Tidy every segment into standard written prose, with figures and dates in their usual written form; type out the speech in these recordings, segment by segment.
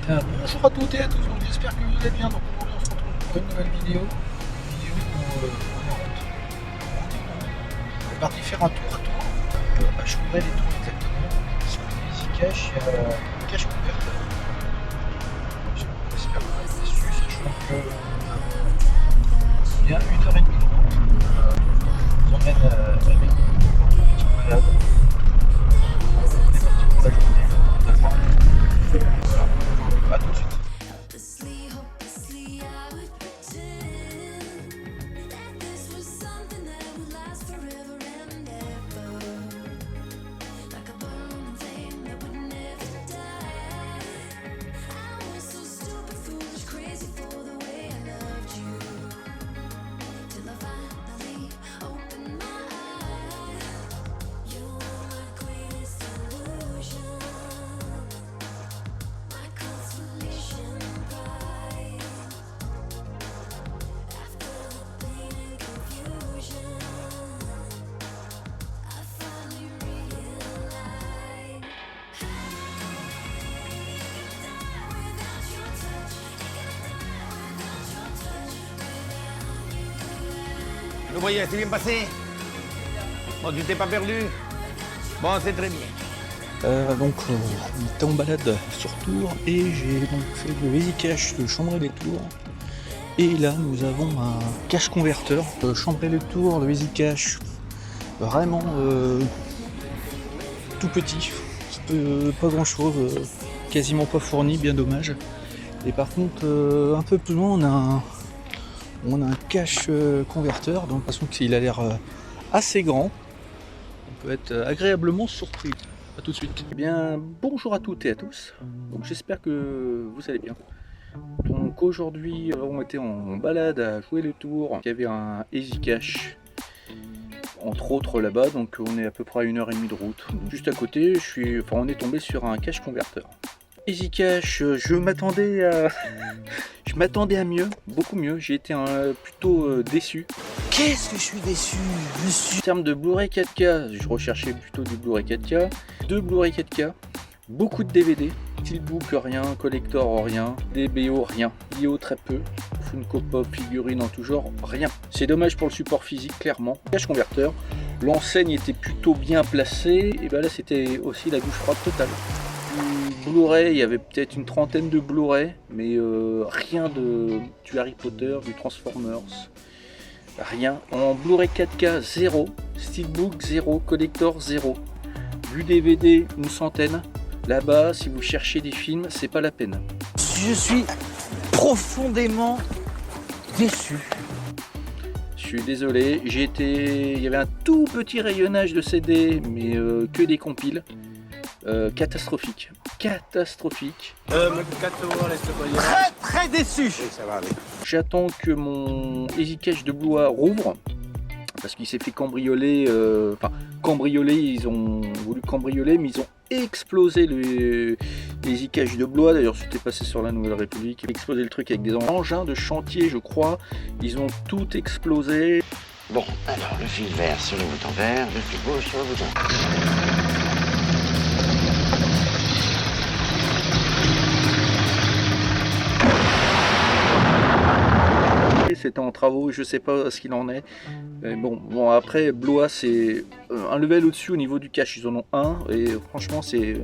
Bonjour à toutes et à tous, donc j'espère que vous allez bien. Donc aujourd'hui on se retrouve pour une nouvelle vidéo. On est en route. On est parti faire un tour à Chambray les tours exactement. Sur les Easy Cash, il y a un cache converteur. J'espère que vous êtes déçus, sachant que il y a 1h30 de route. On vous emmène avec nous pour une petite balade. On est parti pour la journée. On attend. Voilà, à tout de suite. Le voyage s'est bien passé? Bon, tu t'es pas perdu? Bon, c'est très bien. On était en balade sur Tours et j'ai donc fait le Easy Cash de Chambray-les-Tours. Et là nous avons un cache converteur. Chambray-les-Tours, le Easy Cash, vraiment tout petit, pas grand chose, quasiment pas fourni, bien dommage. Et par contre un peu plus loin on a un cache converteur, donc de toute façon qu'il a l'air assez grand. On peut être agréablement surpris. A tout de suite. Eh bien, bonjour à toutes et à tous. Donc j'espère que vous allez bien. Donc aujourd'hui, on était en balade à jouer le tour. Il y avait un Easy Cash, entre autres là-bas. Donc on est à peu près à 1h30 de route. Donc, juste à côté, on est tombé sur un cache converteur. Easy Cash, je m'attendais à mieux, beaucoup mieux. J'ai été plutôt déçu. Qu'est-ce que je suis déçu, monsieur. En termes de Blu-ray 4K, je recherchais plutôt du Blu-ray 4K. 2 Blu-ray 4K, beaucoup de DVD, Steelbook rien, collector rien, DBO rien, IO très peu, Funko Pop, figurine en tout genre, rien. C'est dommage pour le support physique, clairement. Cache converteur, l'enseigne était plutôt bien placée, et ben là c'était aussi la douche froide totale. Blu-ray, il y avait peut-être une trentaine de Blu-ray, mais rien du Harry Potter, du Transformers, rien. En Blu-ray 4K, 0, Steelbook 0, Collector 0, vu DVD une centaine. Là-bas, si vous cherchez des films, c'est pas la peine. Je suis profondément déçu. Je suis désolé, il y avait un tout petit rayonnage de CD, mais que des compiles. Catastrophique. Très déçu. Ça va aller. J'attends que mon Easy Cash de Blois rouvre parce qu'il s'est fait cambrioler. Ils ont voulu cambrioler, mais ils ont explosé les Easy Cash de Blois. D'ailleurs, c'était passé sur la Nouvelle République. Ils ont explosé le truc avec des engins de chantier, je crois. Ils ont tout explosé. Bon, alors le fil vert sur le bouton vert, le fil rouge sur le bouton. C'était en travaux, je sais pas ce qu'il en est. Mais bon, après Blois c'est un level au-dessus au niveau du cache, ils en ont un et franchement c'est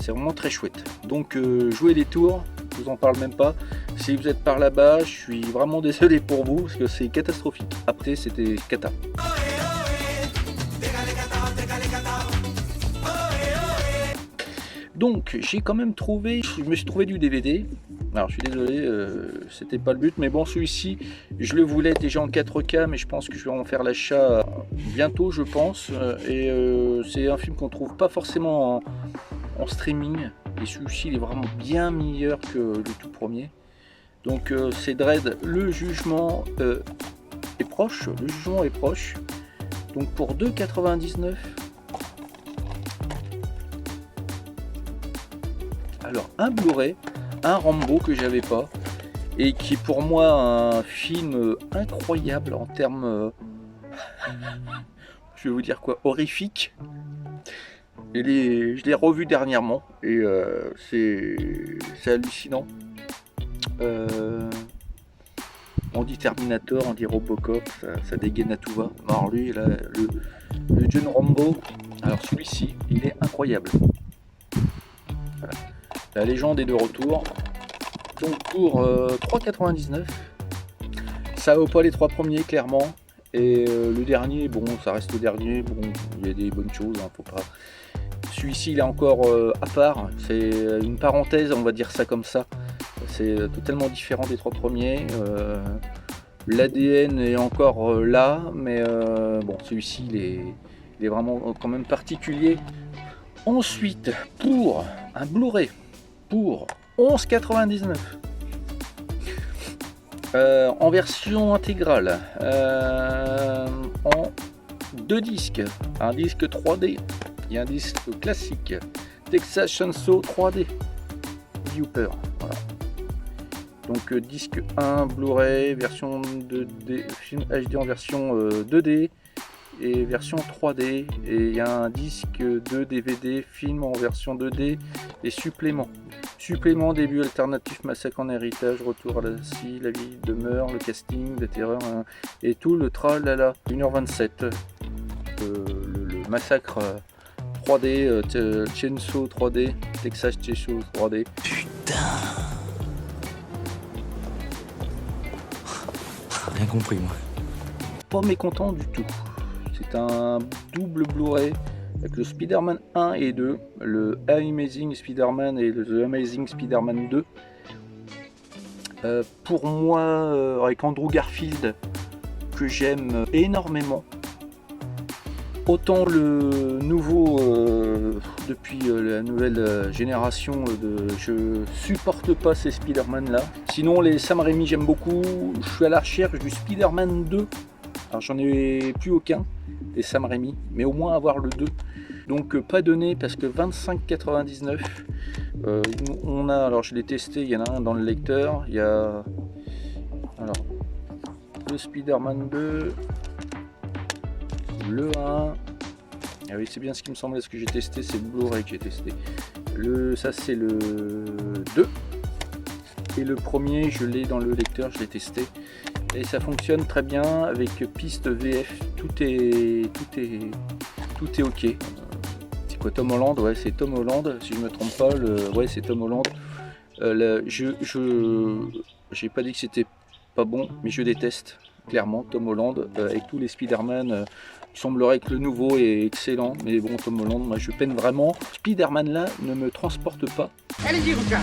vraiment très chouette. Donc jouez les tours, je vous en parle même pas. Si vous êtes par là-bas, je suis vraiment désolé pour vous parce que c'est catastrophique. Après c'était cata. Donc j'ai quand même trouvé, je me suis trouvé du DVD. Alors je suis désolé, c'était pas le but, mais bon celui-ci, je le voulais déjà en 4K, mais je pense que je vais en faire l'achat bientôt, je pense. C'est un film qu'on trouve pas forcément en streaming, et celui-ci il est vraiment bien meilleur que le tout premier. Donc c'est Dredd, le jugement est proche, Donc pour 2,99 €. Alors un Blu-ray, un Rambo que j'avais pas et qui est pour moi un film incroyable en termes je vais vous dire quoi, horrifique. je l'ai revu dernièrement et c'est hallucinant. On dit Terminator, on dit Robocop, ça dégaine à tout va. Alors lui, là, le John Rambo, alors celui-ci, il est incroyable. Voilà. La légende est de retour. Donc pour 3,99, ça vaut pas les 3 premiers clairement. Et le dernier, bon, ça reste le dernier. Bon, il y a des bonnes choses, hein, faut pas. Celui-ci, il est encore à part. C'est une parenthèse, on va dire ça comme ça. C'est totalement différent des 3 premiers. L'ADN est encore là, mais bon, celui-ci, il est vraiment quand même particulier. Ensuite, pour un Blu-ray, pour 11,99, en version intégrale, en 2 disques, un disque 3D et un disque classique, Texas Chainsaw 3D, Viewer, voilà. Donc disque 1, Blu-ray, version 2D, film HD en version 2D et version 3D, et il y a un disque 2 DVD, film en version 2D et supplément. Supplément, début alternatif, massacre en héritage, retour à la scie, la vie demeure, le casting, la terreur, hein, et tout le tralala. 1h27. Le massacre 3D, Chainsaw 3D, Texas Chainsaw 3D. Putain. Rien compris moi. Pas mécontent du tout. C'est un double Blu-ray avec le Spider-Man 1 et 2, le Amazing Spider-Man et le The Amazing Spider-Man 2. Pour moi, avec Andrew Garfield, que j'aime énormément. Autant le nouveau, depuis la nouvelle génération, je supporte pas ces Spider-Man là. Sinon les Sam Raimi j'aime beaucoup. Je suis à la recherche du Spider-Man 2. Alors j'en ai plus aucun des Sam Raimi, mais au moins avoir le 2. Donc pas donné parce que 25,99. On a, alors je l'ai testé, il y en a un dans le lecteur. Il y a alors le Spider-Man 2. Le 1, ah oui, c'est bien ce qui me semblait, ce que j'ai testé, c'est le Blu-ray que j'ai testé. Ça c'est le 2, et le premier je l'ai dans le lecteur, je l'ai testé, et ça fonctionne très bien avec piste VF, tout est ok. C'est quoi, Tom Holland? Ouais, c'est Tom Holland, si je me trompe pas, ouais c'est Tom Holland. J'ai pas dit que c'était pas bon, mais je déteste clairement Tom Holland avec tous les Spider-Man. Il semblerait que le nouveau est excellent, mais bon, Tom Holland, moi je peine vraiment. Spider-Man là ne me transporte pas. Allez-y, Lucas.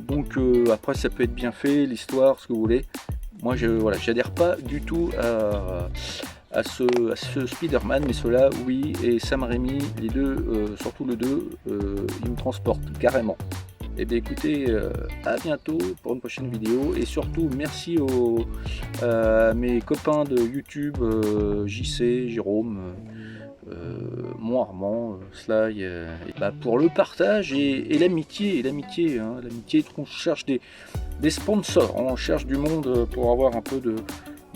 Donc après ça peut être bien fait, l'histoire, ce que vous voulez. Moi voilà, j'adhère pas du tout à ce Spider-Man, mais ceux-là oui, et Sam Raimi, les deux, surtout le 2, il me transporte carrément. Et bien écoutez, à bientôt pour une prochaine vidéo, et surtout merci à mes copains de YouTube, JC, Jérôme, moi Armand, Sly, pour le partage et l'amitié, hein, l'amitié qu'on cherche des sponsors, on cherche du monde pour avoir un peu de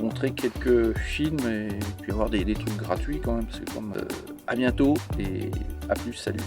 montrer quelques films et puis avoir des trucs gratuits quand même, parce que comme à bientôt et à plus, salut.